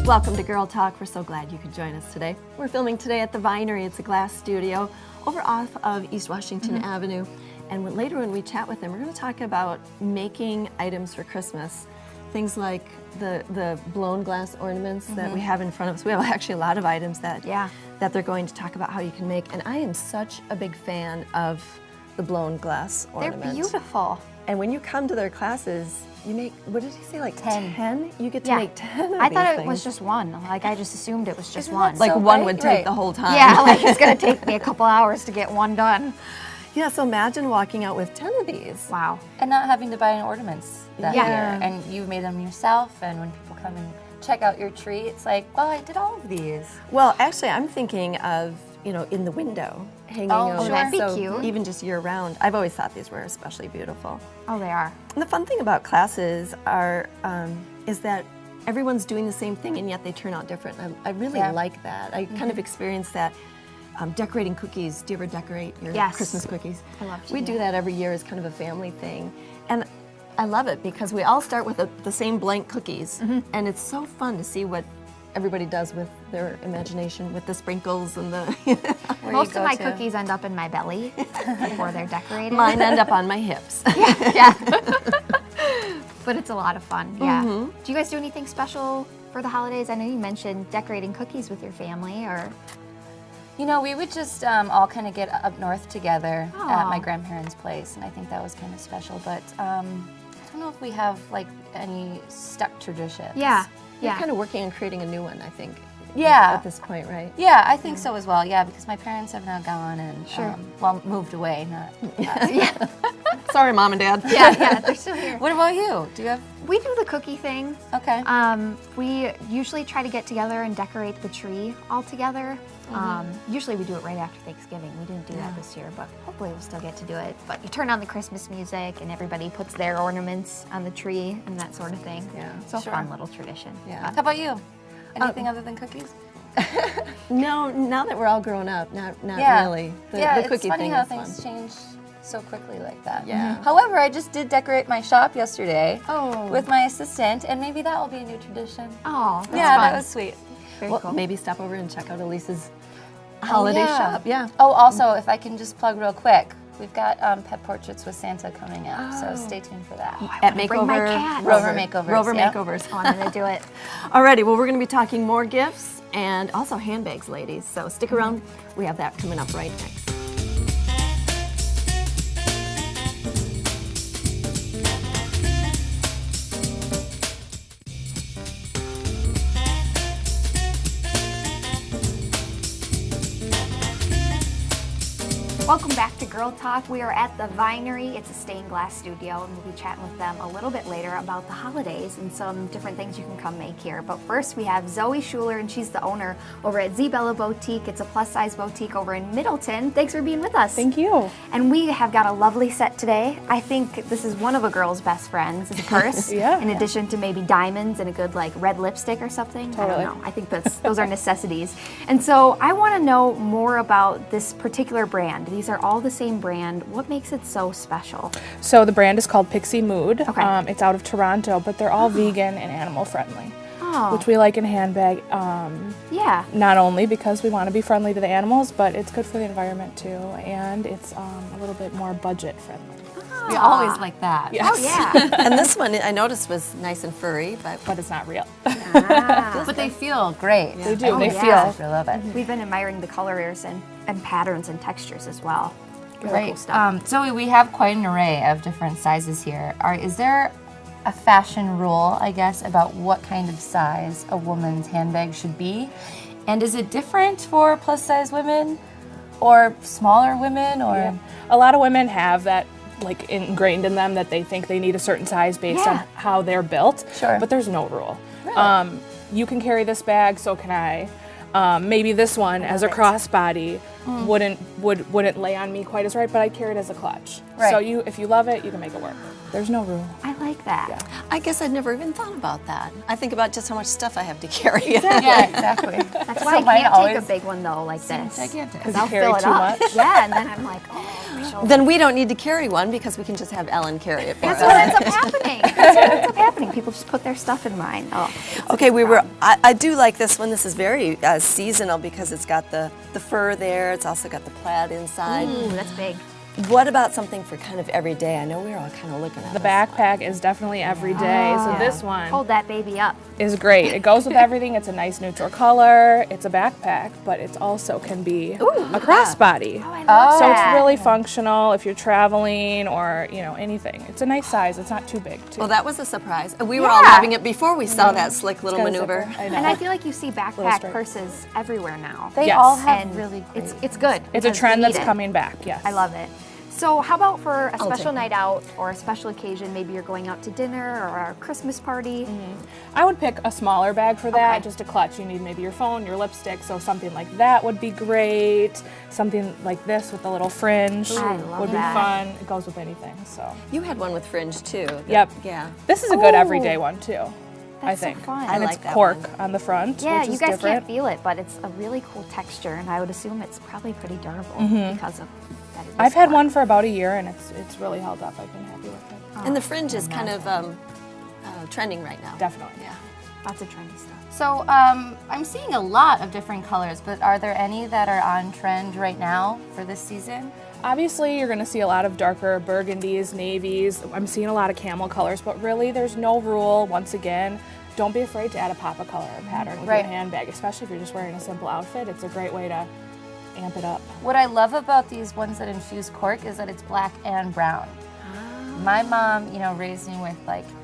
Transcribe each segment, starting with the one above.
Welcome to Girl Talk. We're so glad you could join us today. We're filming today at the Vinery. It's a glass studio over off of East Washington Avenue. And later when we chat with them, we're going to talk about making items for Christmas. Things like the blown glass ornaments that we have in front of us. We have actually a lot of items that they're going to talk about how you can make. And I am such a big fan of the blown glass ornaments. They're beautiful. And when you come to their classes, you make, what did he say, like 10? You get to make 10 of I these thought it things. was just one. Like, I just assumed it was just one. Like So one right, would take right. the whole time. Yeah, like it's gonna take me a couple hours to get one done. Yeah, so imagine walking out with 10 of these. Wow. And not having to buy any ornaments that Yeah. year. And you made them yourself, and when people come and check out your tree, it's like, well, I did all of these. Well, actually, I'm thinking of, in the window, hanging over. sure. That'd be so cute. even just year round. I've always thought these were especially beautiful. Oh, they are. And the fun thing about classes is that everyone's doing the same thing and yet they turn out different. I really like that. I kind of experienced that. Decorating cookies. Do you ever decorate your Christmas cookies? I love to We do do that every year as kind of a family thing. And I love it because we all start with the same blank cookies. And it's so fun to see what everybody does with their imagination, with the sprinkles and the... Most of my cookies end up in my belly before they're decorated. Mine end up on my hips. Yeah. But it's a lot of fun, yeah. Do you guys do anything special for the holidays? I know you mentioned decorating cookies with your family, or... You know, we would just all kind of get up north together at Aw. my grandparents' place, and I think that was kind of special. But I don't know if we have like any stuck traditions. Yeah, You're yeah. kind of working on creating a new one, I think. Yeah. At this point, right? Yeah, I think so as well. Yeah, because my parents have now gone and moved away. Not. Sorry, Mom and Dad. Yeah, they're still here. What about you? Do you have? We do the cookie thing. Okay. We usually try to get together and decorate the tree all together. Usually we do it right after Thanksgiving. We didn't do that this year, but hopefully we'll still get to do it. But you turn on the Christmas music and everybody puts their ornaments on the tree and that sort of thing. Yeah, It's a fun little tradition. Yeah. How about you? Anything other than cookies? No, now that we're all grown up, not really. The It's cookie funny thing how is fun. things change so quickly like that. Yeah. However, I just did decorate my shop yesterday Oh. with my assistant, and maybe that will be a new tradition. Oh, that's Yeah, fun. that was sweet. Very Well, cool. maybe stop over and check out Elise's holiday shop. Yeah. Oh, also, if I can just plug real quick, we've got pet portraits with Santa coming up, so stay tuned for that. At wanna bring my Makeover. cat. Rover Makeovers, Rover yeah. Makeovers. Oh, I'm gonna do it. Alrighty, well, we're going to be talking more gifts and also handbags, ladies. So stick around. We have that coming up right next. Welcome back to Girl Talk. We are at the Vinery. It's a stained glass studio, and we'll be chatting with them a little bit later about the holidays and some different things you can come make here. But first, we have Zoe Schuler, and she's the owner over at Zbella Boutique. It's a plus-size boutique over in Middleton. Thanks for being with us. Thank you. And we have got a lovely set today. I think this is one of a girl's best friends. It's a purse, Yeah. in addition to maybe diamonds and a good like red lipstick or something. Totally. I don't know. I think those are necessities. And so I want to know more about this particular brand. These are all the same brand. What makes it so special? So the brand is called Pixie Mood. Okay. It's out of Toronto, but they're all vegan and animal friendly, Oh, which we like in a handbag. yeah. Not only because we want to be friendly to the animals, but it's good for the environment too, and it's a little bit more budget friendly. We always like that. Yes. Oh, yeah. And this one I noticed was nice and furry, But it's not real. But they feel great. They do. Oh, they yeah. feel. I love it. We've been admiring the colors and patterns and textures as well. Really Great. cool stuff. Zoe, we have quite an array of different sizes here. Is there a fashion rule, I guess, about what kind of size a woman's handbag should be? And is it different for plus size women or smaller women? Or Yeah. A lot of women have that like ingrained in them that they think they need a certain size based on how they're built. Sure. But there's no rule. Really? You can carry this bag, so can I. Maybe this one as a crossbody. wouldn't lay on me quite as right, but I carry it as a clutch. Right. So if you love it, you can make it work. There's no rule. I like that. Yeah. I guess I'd never even thought about that. I think about just how much stuff I have to carry. Yeah, exactly. That's why I mine can't always take a big one though, like this. gigantic. Because you I'll carry fill it too up. much? Yeah, and then I'm like, oh, my shoulder. Then we don't need to carry one because we can just have Ellen carry it for That's us. what ends up happening. That's what ends up happening. People just put their stuff in mine. Oh. Okay, I do like this one. This is very seasonal because it's got the fur there. It's also got the plaid inside. Ooh, that's big. What about something for kind of every day? I know we're all kind of looking at The this. backpack is definitely every day. So Yeah. this one Hold that baby up. is great. It goes with everything. It's a nice neutral color. It's a backpack, but it also can be a crossbody. Oh, I love So that. it's really functional if you're traveling or anything. It's a nice size. It's not too big too. Well, that was a surprise. We were all Yeah. loving it before we saw that slick little Got a maneuver. zipper. I know. And I feel like you see backpack stripe. purses everywhere now. They Yes. all have And really great. it's good. It's a because trend we that's need it. coming back. Yes. I love it. So how about for a I'll special take night out or a special occasion? Maybe you're going out to dinner or a Christmas party. I would pick a smaller bag for that, Okay. just a clutch. You need maybe your phone, your lipstick, so something like that would be great. Something like this with a little fringe I love would that. be fun. It goes with anything. So You had one with fringe too. Yep. Yeah. this is a good Oh. everyday one too. I That's so think. fun. I And like it's that cork one. on the front, Yeah, which you is guys different. can't feel it, but it's a really cool texture, and I would assume it's probably pretty durable because of that. it is I've had cork. one for about a year, and it's really held up. I've been happy with it. And the fringe is kind of trending right now. Definitely. Yeah. Lots of trendy stuff. So I'm seeing a lot of different colors, but are there any that are on trend right now for this season? Obviously, you're going to see a lot of darker burgundies, navies. I'm seeing a lot of camel colors, but really, there's no rule. Once again, don't be afraid to add a pop of color or pattern with Right. your handbag, especially if you're just wearing a simple outfit. It's a great way to amp it up. What I love about these ones that infuse cork is that it's black and brown. My mom, raised me with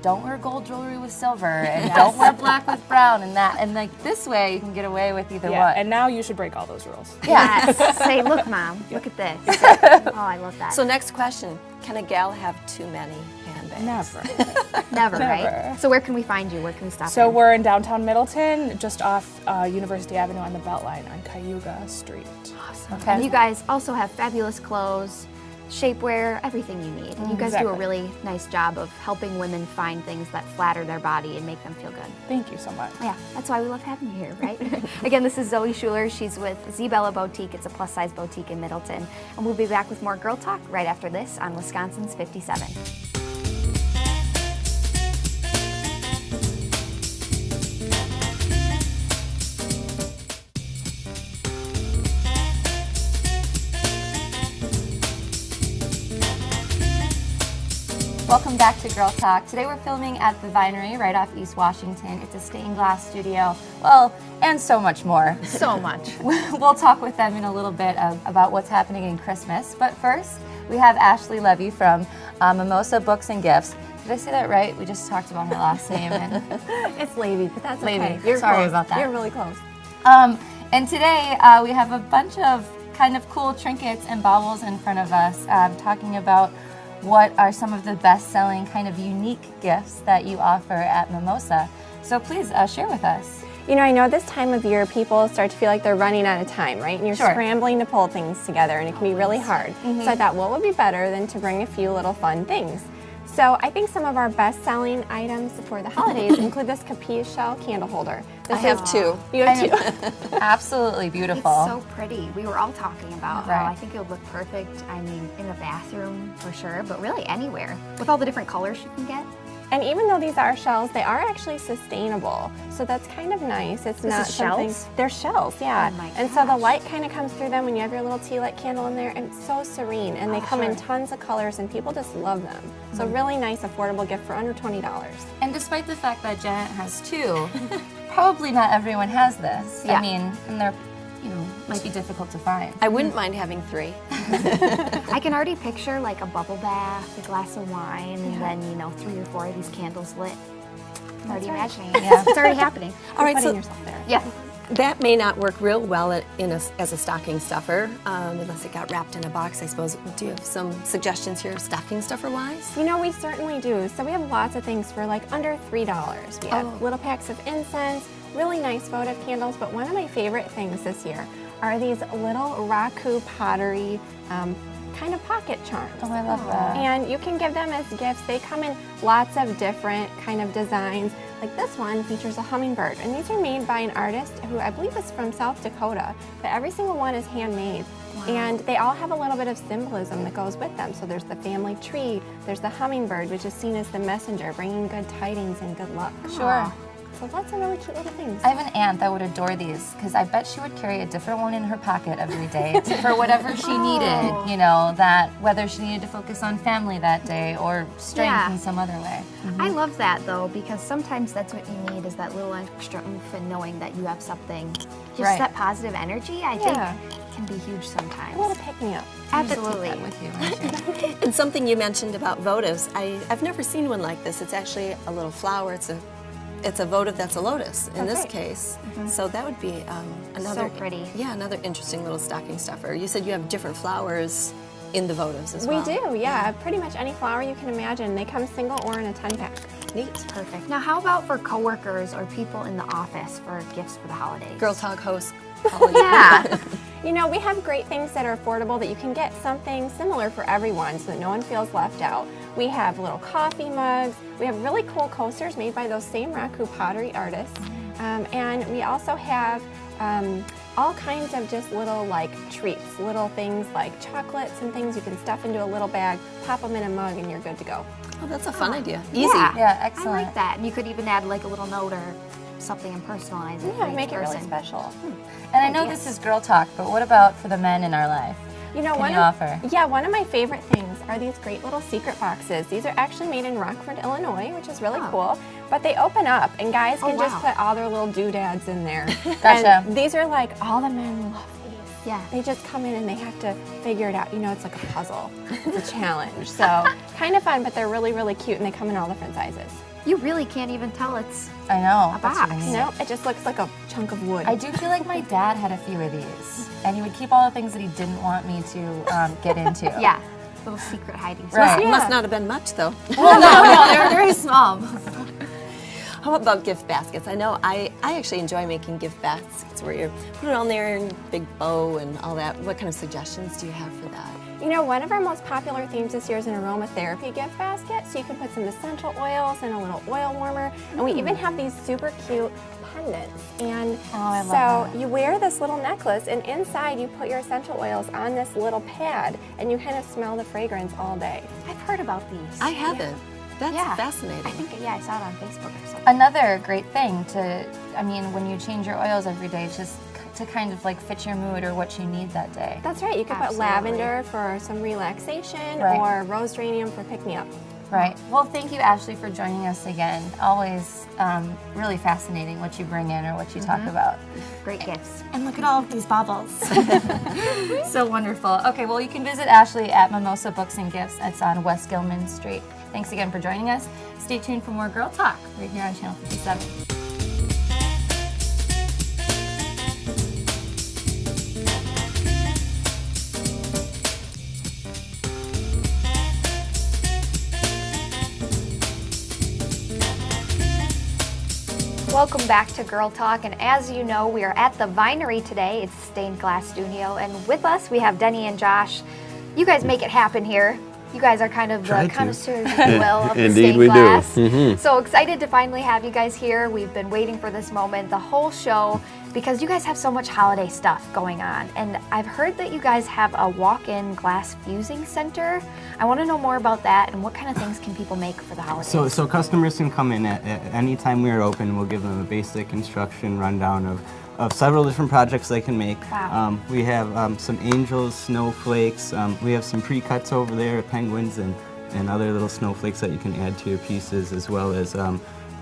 don't wear gold jewelry with silver and don't wear black with brown and that. And this way you can get away with either Yeah, one. and now you should break all those rules. Yes. Say, look, Mom, look at this. Oh, I love that. So next question, can a gal have too many handbags? Never. never, never. right? So where can we find you? Where can we stop So in? we're in downtown Middleton, just off University Avenue on the Beltline on Cayuga Street. Okay. And you guys also have fabulous clothes, shapewear, everything you need. And you guys do a Exactly. really nice job of helping women find things that flatter their body and make them feel good. Thank you so much. Yeah, that's why we love having you here, right? Again, this is Zoe Schuler. She's with Zbella Boutique. It's a plus-size boutique in Middleton. And we'll be back with more Girl Talk right after this on Wisconsin's 57. Welcome back to Girl Talk. Today we're filming at the Vinery right off East Washington. It's a stained glass studio, and so much more. So much. We'll talk with them in a little bit about what's happening in Christmas. But first, we have Ashley Levy from Mimosa Books and Gifts. Did I say that right? We just talked about her last name. And It's Levy, but that's Levy. okay. You're Sorry close. about that. You're really close. and today we have a bunch of kind of cool trinkets and baubles in front of us, talking about what are some of the best-selling kind of unique gifts that you offer at Mimosa. So please share with us. You know, I know this time of year people start to feel like they're running out of time, right? And you're Sure. scrambling to pull things together and it can be really hard. So I thought, what would be better than to bring a few little fun things? So I think some of our best-selling items for the holidays include this capiche shell candle holder. I have two. You have two. Absolutely beautiful. It's so pretty. We were all talking about how Right. I think it would look perfect, I mean, in a bathroom for sure, but really anywhere. With all the different colors you can get. And even though these are shells, they are actually sustainable. So that's kind of nice. It's not is something. shells? They're shells, yeah. Oh my and so the gosh. light kind of comes through them when you have your little tea light candle in there, and it's so serene. And they come in tons of colors, and people just love them. So really nice, affordable gift for under $20. And despite the fact that Janet has two, probably not everyone has this. Yeah. I mean, and they're, might be difficult to find. I wouldn't mind having three. I can already picture like a bubble bath, a glass of wine, and then, 3 or 4 of these candles lit. I'm already imagining. Yeah. It's already happening. All right, Putting so yourself there. Yeah. that may not work real well as a stocking stuffer, unless it got wrapped in a box, I suppose. Do you have some suggestions here, stocking stuffer wise? You know, we certainly do. So we have lots of things for like under $3. We have little packs of incense, really nice votive candles, but one of my favorite things this year are these little raku pottery kind of pocket charms. Oh, I love that. And you can give them as gifts. They come in lots of different kind of designs. Like this one features a hummingbird, and these are made by an artist who I believe is from South Dakota, but every single one is handmade. Wow. And they all have a little bit of symbolism that goes with them. So there's the family tree, there's the hummingbird, which is seen as the messenger, bringing good tidings and good luck. Sure. So lots of really cute little things. I have an aunt that would adore these because I bet she would carry a different one in her pocket every day for whatever she needed, you know, that whether she needed to focus on family that day or strength in some other way. I love that though, because sometimes that's what you need is that little extra oomph and knowing that you have something. Just that positive energy, I think, can be huge sometimes. A little pick-me-up. Absolutely. With you, And something you mentioned about votives, I've never seen one like this. It's actually a little flower. It's a votive that's a lotus in this case. So that would be another So pretty. Yeah, another interesting little stocking stuffer. You said you have different flowers in the votives as well. We do, yeah. Pretty much any flower you can imagine. They come single or in a 10-pack. Neat. Perfect. Now, how about for coworkers or people in the office for gifts for the holidays? Girl Talk host. Yeah. You know, we have great things that are affordable that you can get something similar for everyone so that no one feels left out. We have little coffee mugs. We have really cool coasters made by those same raku pottery artists. And we also have all kinds of just little like treats, little things like chocolates and things you can stuff into a little bag, pop them in a mug, and you're good to go. Oh, that's a fun idea. Easy. Yeah, excellent. I like that. And you could even add like a little note or something and personalize it. Yeah, for make each it really person. special. And I know this is girl talk, but what about for the men in our life? You know, Can you offer? Yeah, one of my favorite things are these great little secret boxes. These are actually made in Rockford, Illinois, which is really cool. But they open up, and guys can just put all their little doodads in there. Gotcha. And these are like, all the men love these. Yeah. They just come in and they have to figure it out. You know, it's like a puzzle. It's a challenge. So kind of fun, but they're really, really cute, and they come in all different sizes. You really can't even tell it's I know. a that's box. unique. No, it just looks like a chunk of wood. I do feel like my dad had a few of these, and he would keep all the things that he didn't want me to get into. Yeah. Little secret hiding spots. Right. Must not have been much though. Well, no, they were very small. How about gift baskets? I know I actually enjoy making gift baskets where you put it on there in big bow and all that. What kind of suggestions do you have for that? You know, one of our most popular themes this year is an aromatherapy gift basket. So you can put some essential oils and a little oil warmer. And we even have these super cute pendants. And I love so that. you wear this little necklace, and inside you put your essential oils on this little pad, and you kind of smell the fragrance all day. I've heard about these. I haven't. That's fascinating. I think, I saw it on Facebook or something. Another great thing I mean, when you change your oils every day, just to kind of like fit your mood or what you need that day. That's right. You could put lavender for some relaxation or rose geranium for pick-me-up. Right. Well, thank you, Ashley, for joining us again. Always really fascinating what you bring in or what you talk about. Great gifts. And look at all of these baubles. So wonderful. Okay, well, you can visit Ashley at Mimosa Books and Gifts. It's on West Gilman Street. Thanks again for joining us. Stay tuned for more Girl Talk right here on Channel 57. Welcome back to Girl Talk, and as you know, we are at the Vinery today. It's a stained glass studio, and with us we have Denny and Josh. You guys make it happen here. You guys are kind of the connoisseurs, if you will, of the Indeed stained we glass. do. So excited to finally have you guys here. We've been waiting for this moment the whole show because you guys have so much holiday stuff going on. And I've heard that you guys have a walk-in glass fusing center. I want to know more about that and what kind of things can people make for the holidays. So customers can come in at any time we are open. We'll give them a basic instruction rundown of several different projects they can make. Wow. We have some angels, snowflakes. We have some pre-cuts over there, penguins and other little snowflakes that you can add to your pieces, as well as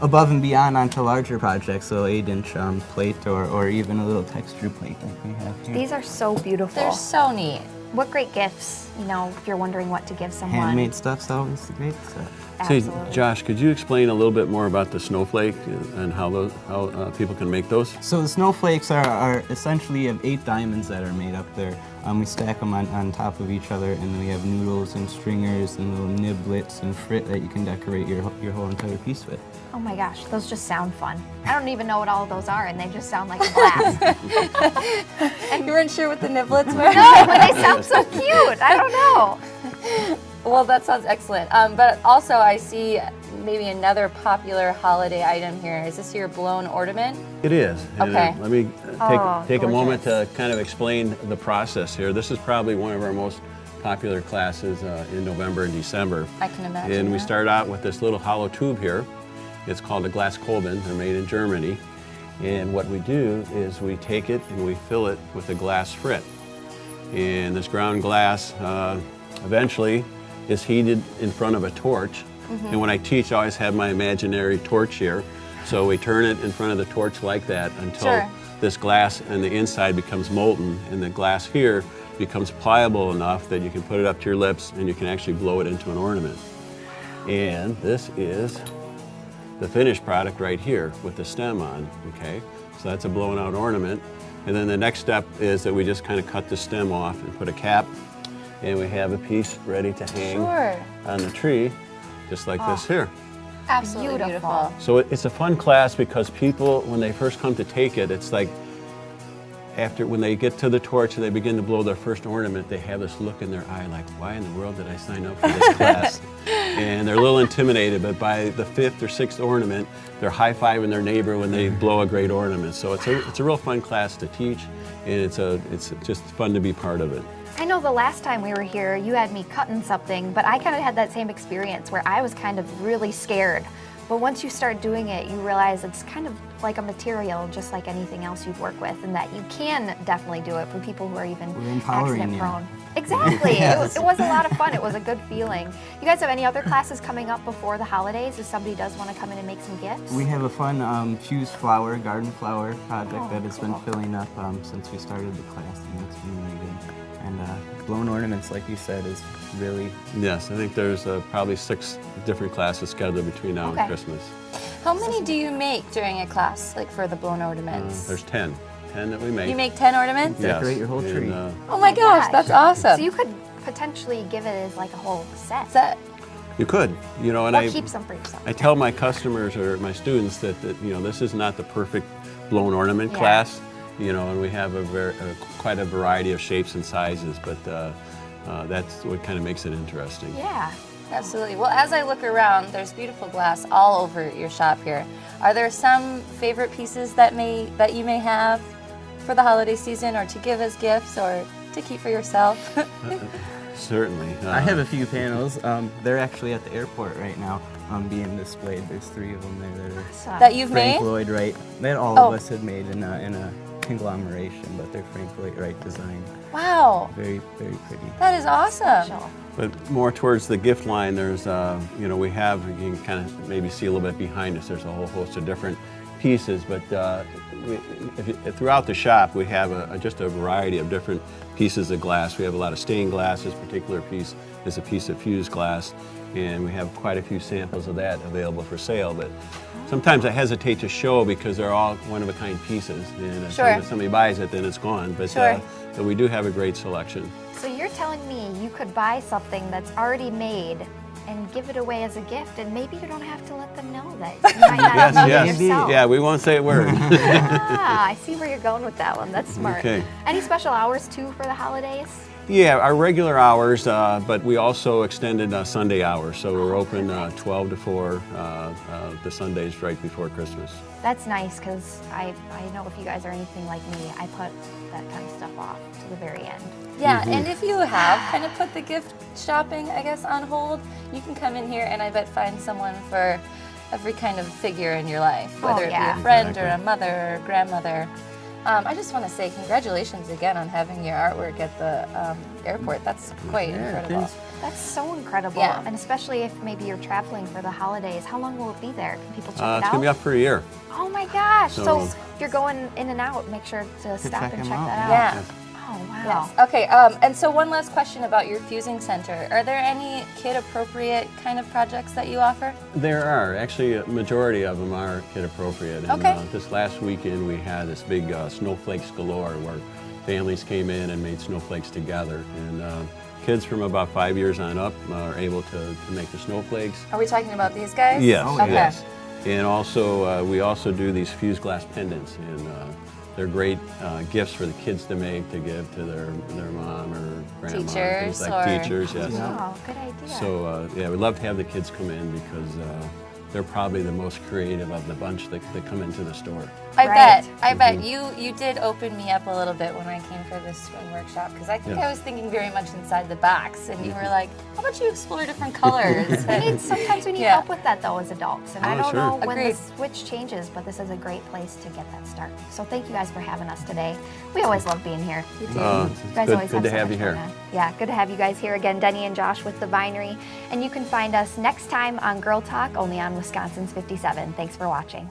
above and beyond onto larger projects, so 8-inch plate or even a little texture plate that we have here. These are so beautiful. They're so neat. What great gifts. you know, if you're wondering what to give someone. Handmade stuff's always the great stuff. Say, Absolutely. Josh, could you explain a little bit more about the snowflake and how people can make those? So the snowflakes are essentially of 8 diamonds that are made up there. We stack them on top of each other, and then we have noodles and stringers and little niblets and frit that you can decorate your whole entire piece with. Oh my gosh, those just sound fun. I don't even know what all of those are, and they just sound like a blast. You weren't sure what the niblets were? No, but they sound so cute. I don't know. Well, that sounds excellent. But also, I see maybe another popular holiday item here. Is this your blown ornament? It is. And, Okay. let me Oh, take a moment gorgeous. to kind of explain the process here. This is probably one of our most popular classes in November and December. I can imagine. And we that. start out with this little hollow tube here. It's called a glass Kolben. They're made in Germany. And what we do is we take it and we fill it with a glass frit. And this ground glass eventually is heated in front of a torch. And when I teach, I always have my imaginary torch here. So we turn it in front of the torch like that until Sure. this glass on the inside becomes molten, and the glass here becomes pliable enough that you can put it up to your lips and you can actually blow it into an ornament. And this is the finished product right here with the stem on, okay? So that's a blown out ornament. And then the next step is that we just kind of cut the stem off and put a cap, and we have a piece ready to hang Sure. on the tree, just like this here. Absolutely beautiful. So it's a fun class because people, when they first come to take it, it's like when they get to the torch and they begin to blow their first ornament, they have this look in their eye like, why in the world did I sign up for this class? And they're a little intimidated, but by the 5th or 6th ornament, they're high-fiving their neighbor when they blow a great ornament. So it's a real fun class to teach, and it's just fun to be part of it. I know the last time we were here, you had me cutting something, but I kind of had that same experience where I was kind of really scared. But once you start doing it, you realize it's kind of like a material, just like anything else you'd work with, and that you can definitely do it for people who are even We're empowering accident you. prone. Exactly. Yes. It was a lot of fun. It was a good feeling. You guys have any other classes coming up before the holidays if somebody does want to come in and make some gifts? We have a fun fused flower, garden flower project Oh, that has been cool. filling up since we started the class, and it's been really good. And blown ornaments, like you said, is really Yes, I think there's probably 6 different classes scheduled between now Okay. and Christmas. How many do you make during a class, like for the blown ornaments? There's 10 that we make. You make 10 ornaments? Yes. decorate your whole And, tree. Oh my gosh, that's awesome. So you could potentially give it as like a whole set. Set. you could, you know, and Or I keep some for yourself. I tell my customers or my students that you know, this is not the perfect blown ornament Yeah. class, you know, and we have quite a variety of shapes and sizes, but that's what kind of makes it interesting. Yeah. Absolutely. Well, as I look around, there's beautiful glass all over your shop here. Are there some favorite pieces that you may have for the holiday season, or to give as gifts, or to keep for yourself? Certainly. I have a few panels. They're actually at the airport right now being displayed. There's 3 of them there that are That you've Frank made? Lloyd Wright. That all Oh. of us had made in a conglomeration, but they're Frank Lloyd Wright design. Wow, Very, very pretty. that is awesome. Special. But more towards the gift line, there's, you know, you can kind of maybe see a little bit behind us, there's a whole host of different pieces, but throughout the shop, we have just a variety of different pieces of glass. We have a lot of stained glass. This particular piece is a piece of fused glass, and we have quite a few samples of that available for sale, but sometimes I hesitate to show because they're all one-of-a-kind pieces, and Sure. if somebody buys it, then it's gone, but Sure. we do have a great selection. So you're telling me you could buy something that's already made and give it away as a gift, and maybe you don't have to let them know that you might not Yes, have made yes. it yourself. Yeah, we won't say a word. Ah, I see where you're going with that one. That's smart. Okay. Any special hours too for the holidays? Yeah, our regular hours, but we also extended Sunday hours, so we're open 12 to 4 the Sundays right before Christmas. That's nice because I know if you guys are anything like me, I put that kind of stuff off to the very end. Yeah, and if you have kind of put the gift shopping, I guess, on hold, you can come in here and I bet find someone for every kind of figure in your life, whether it yeah. be a friend or a Exactly. mother or a grandmother. I just want to say congratulations again on having your artwork at the airport. That's quite incredible. thanks. That's so incredible. Yeah. And especially if maybe you're traveling for the holidays. How long will it be there? Can people check it It's out? going to be up for a year. Oh my gosh. So So- if you're going in and out, make sure to stop check and them check out, that out. Yeah. Oh, wow. Yes. Okay, and so one last question about your Fusing Center. Are there any kid-appropriate kind of projects that you offer? There are. Actually, a majority of them are kid-appropriate. And, Okay. This last weekend, we had this big snowflakes galore where families came in and made snowflakes together. And kids from about 5 years on up are able to make the snowflakes. Are we talking about these guys? Yes, Okay. yes. And also, we also do these fused glass pendants, and they're great gifts for the kids to make to give to their mom or grandma. Teachers Things like or- teachers, yes. Oh, good idea. So, yeah, we'd love to have the kids come in because they're probably the most creative of the bunch that come into the store. I Right. bet you did open me up a little bit when I came for this spring workshop, because I think Yeah. I was thinking very much inside the box, and you were like, how about you explore different colors? Sometimes we need Yeah. help with that though as adults, and I Oh, don't sure. know when the Agreed. switch changes, but this is a great place to get that start. So thank you guys for having us today. We always love being here. It's You guys always good to so have much you here. fun. Yeah, good to have you guys here again, Denny and Josh with the Vinery, and you can find us next time on Girl Talk, only on Wisconsin's 57. Thanks for watching.